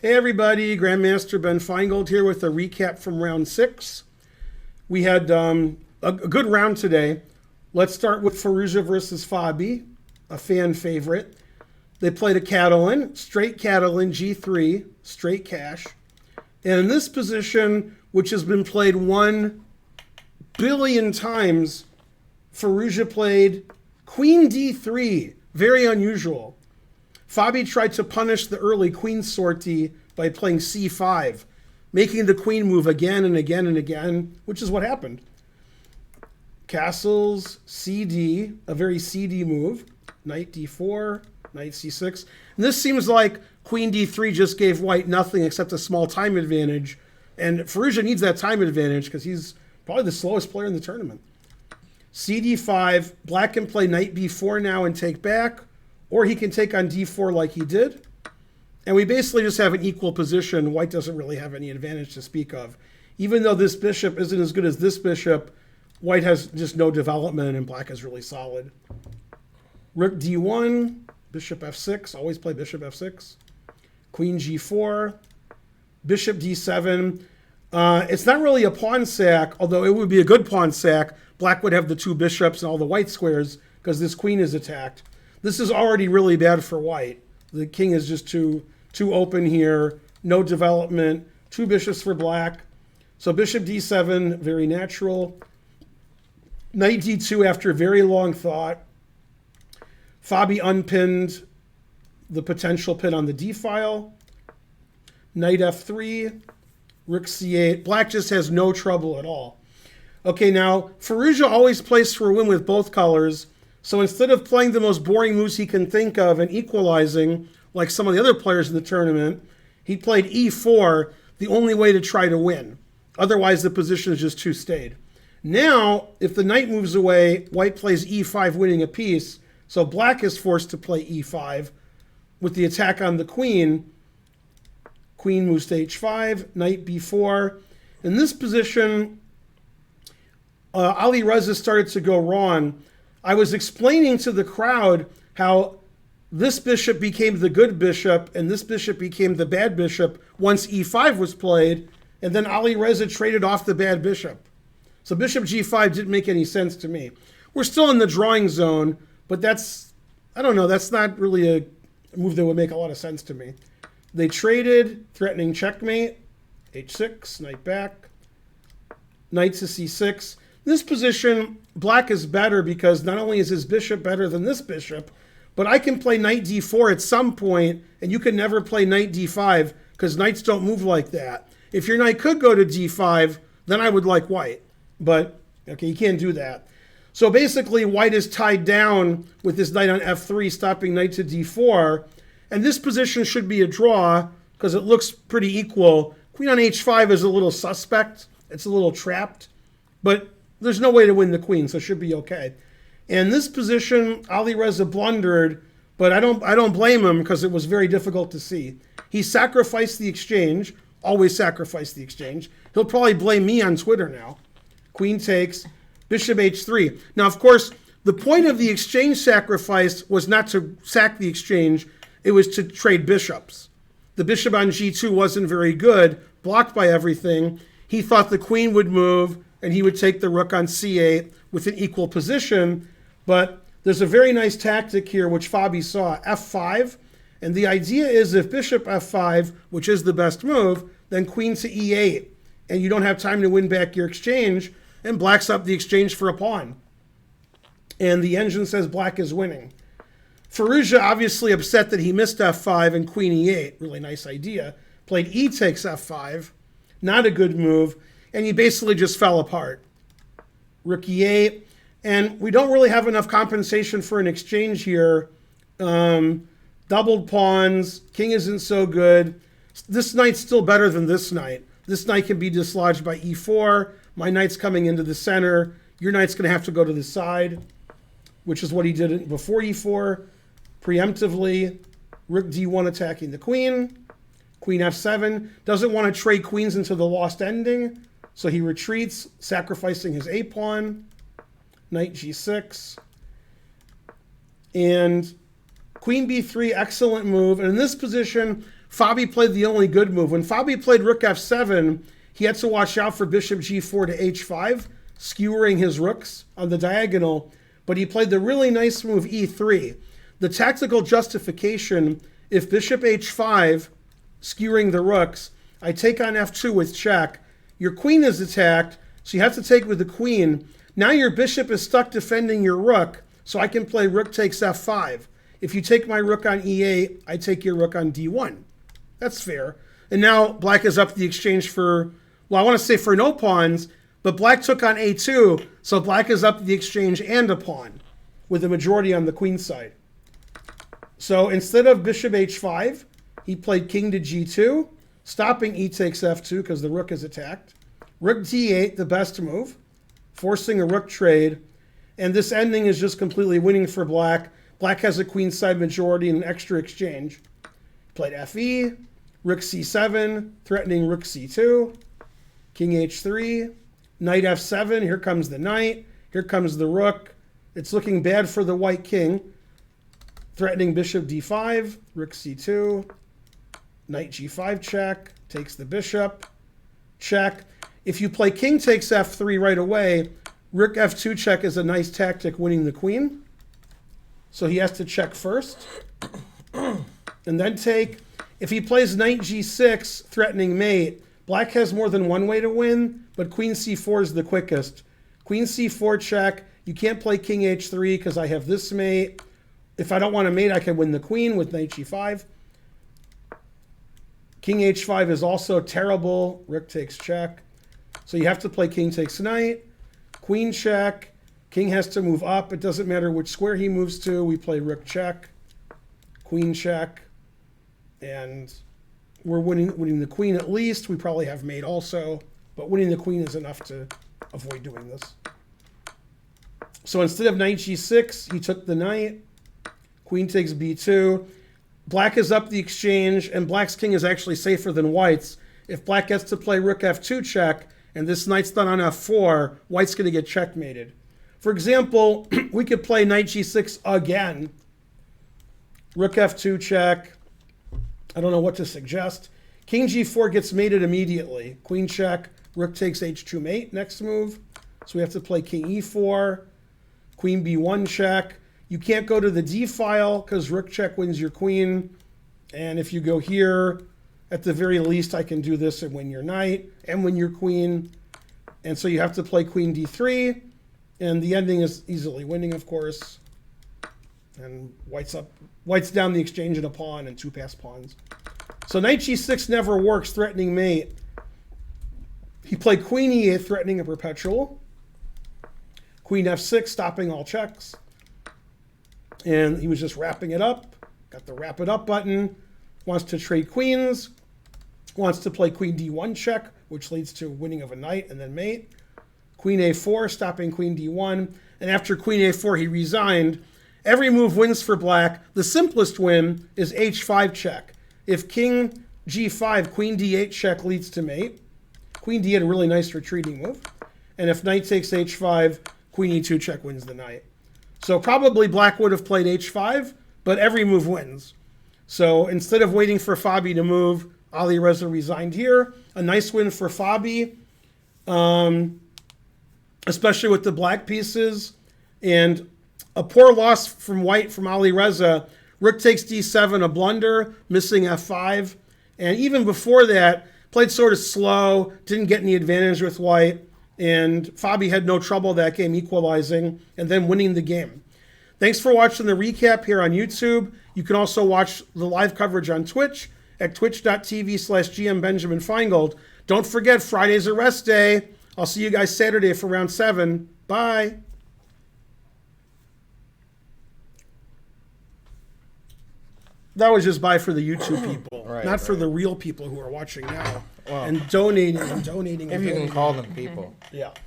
Hey everybody, Grandmaster Ben Feingold here with a recap from round 6. We had a good round today. Let's start with Firouzja versus Fabi, a fan favorite. They played a Catalan, straight Catalan, G3, straight cash. And in this position, which has been played 1 billion times, Firouzja played Queen D3, very unusual. Fabi tried to punish the early queen sortie by playing C5, making the queen move again and again and again, which is what happened. Castles, CD, a very CD move. Knight D4, Knight C6. And this seems like Queen D3 just gave white nothing except a small time advantage. And Firouzja needs that time advantage because he's probably the slowest player in the tournament. CD5, black can play Knight B4 now and take back. Or he can take on D4 like he did. And we basically just have an equal position. White doesn't really have any advantage to speak of. Even though this bishop isn't as good as this bishop, white has just no development and black is really solid. Rook D1, bishop F6, always play bishop F6. Queen G4, bishop D7. It's not really a pawn sack, although it would be a good pawn sack. Black would have the 2 bishops and all the white squares because this queen is attacked. This is already really bad for white. The king is just too open here. No development. 2 bishops for black. So bishop d7, very natural. Knight d2 after very long thought. Fabi unpinned the potential pin on the d file. Knight f3. Rook c8. Black just has no trouble at all. Okay, now Firouzja always plays for a win with both colors. So instead of playing the most boring moves he can think of and equalizing, like some of the other players in the tournament, he played e4, the only way to try to win. Otherwise, the position is just too stayed. Now, if the knight moves away, white plays e5, winning a piece. So black is forced to play e5 with the attack on the queen. Queen moves to h5, knight b4. In this position, Alireza started to go wrong. I was explaining to the crowd how this bishop became the good bishop and this bishop became the bad bishop once e5 was played, and then Alireza traded off the bad bishop. So bishop g5 didn't make any sense to me. We're still in the drawing zone, but that's not really a move that would make a lot of sense to me. They traded, threatening checkmate, h6, knight back, knight to c6. This position, black is better because not only is his bishop better than this bishop, but I can play knight d4 at some point, and you can never play knight d5 because knights don't move like that. If your knight could go to d5, then I would like white. But, okay, you can't do that. So basically, white is tied down with this knight on f3, stopping knight to d4. And this position should be a draw because it looks pretty equal. Queen on h5 is a little suspect. It's a little trapped. But there's no way to win the queen, so it should be okay. In this position, Alireza blundered, but I don't blame him because it was very difficult to see. He sacrificed the exchange, always sacrifice the exchange. He'll probably blame me on Twitter now. Queen takes, bishop h3. Now, of course, the point of the exchange sacrifice was not to sack the exchange, it was to trade bishops. The bishop on g2 wasn't very good, blocked by everything. He thought the queen would move, and he would take the rook on c8 with an equal position. But there's a very nice tactic here, which Fabi saw, f5. And the idea is if bishop f5, which is the best move, then queen to e8. And you don't have time to win back your exchange, and black's up the exchange for a pawn. And the engine says black is winning. Firouzja obviously upset that he missed f5 and queen e8. Really nice idea. Played e takes f5. Not a good move. And he basically just fell apart. Rook e8. And we don't really have enough compensation for an exchange here. Doubled pawns. King isn't so good. This knight's still better than this knight. This knight can be dislodged by e4. My knight's coming into the center. Your knight's going to have to go to the side, which is what he did before e4. Preemptively, rook d1 attacking the queen. Queen f7. Doesn't want to trade queens into the lost ending. So he retreats, sacrificing his a-pawn. Knight g6. And queen b3, excellent move. And in this position, Fabi played the only good move. When Fabi played rook f7, he had to watch out for bishop g4 to h5, skewering his rooks on the diagonal, but he played the really nice move e3. The tactical justification, if bishop h5, skewering the rooks, I take on f2 with check. Your queen is attacked, so you have to take with the queen. Now your bishop is stuck defending your rook, so I can play rook takes f5. If you take my rook on e8, I take your rook on d1. That's fair. And now black is up the exchange for, well, I want to say for no pawns, but black took on a2, so black is up the exchange and a pawn, with the majority on the queen side. So instead of bishop h5, he played king to g2, stopping e takes f2 because the rook is attacked. Rook d8, the best move, forcing a rook trade. And this ending is just completely winning for black. Black has a queenside majority and an extra exchange. Played fe, rook c7, threatening rook c2, king h3, knight f7, here comes the knight, here comes the rook. It's looking bad for the white king, threatening bishop d5, rook c2, knight g5 check, takes the bishop, check. If you play king takes f3 right away, rook f2 check is a nice tactic winning the queen. So he has to check first and then take. If he plays knight g6, threatening mate, black has more than one way to win, but queen c4 is the quickest. Queen c4 check. You can't play king h3 because I have this mate. If I don't want to mate, I can win the queen with knight g5. King h5 is also terrible. Rook takes check. So you have to play king takes knight. Queen check. King has to move up. It doesn't matter which square he moves to. We play rook check. Queen check. And we're winning the queen at least. We probably have mate also. But winning the queen is enough to avoid doing this. So instead of knight g6, he took the knight. Queen takes b2. Black is up the exchange, and black's king is actually safer than white's. If black gets to play rook f2 check, and this knight's done on f4, white's going to get checkmated. For example, we could play knight g6 again. Rook f2 check. I don't know what to suggest. King g4 gets mated immediately. Queen check. Rook takes h2 mate. Next move. So we have to play king e4. Queen b1 check. You can't go to the d file because rook check wins your queen. And if you go here, at the very least, I can do this and win your knight and win your queen. And so you have to play queen d3. And the ending is easily winning, of course. And white's down the exchange in a pawn and two passed pawns. So knight g6 never works, threatening mate. He played queen e8, threatening a perpetual. Queen f6, stopping all checks. And he was just wrapping it up. Got the wrap it up button. Wants to trade queens. Wants to play queen d1 check, which leads to winning of a knight and then mate. Queen a4, stopping queen d1. And after queen a4, he resigned. Every move wins for black. The simplest win is h5 check. If king g5, queen d8 check leads to mate. Queen d8, a really nice retreating move. And if knight takes h5, queen e2 check wins the knight. So probably black would have played h5, but every move wins. So instead of waiting for Fabi to move, Alireza resigned here. A nice win for Fabi, especially with the black pieces. And a poor loss from white from Alireza. Rook takes d7, a blunder, missing f5. And even before that, played sort of slow, didn't get any advantage with white. And Fabi had no trouble that game equalizing and then winning the game. Thanks for watching the recap here on YouTube. You can also watch the live coverage on Twitch at twitch.tv/GMBenjaminFeingold. Don't forget, Friday's a rest day. I'll see you guys Saturday for round 7. Bye. That was just bye for the YouTube people, not for the real people who are watching now and donating and donating. If you can call them people. Yeah.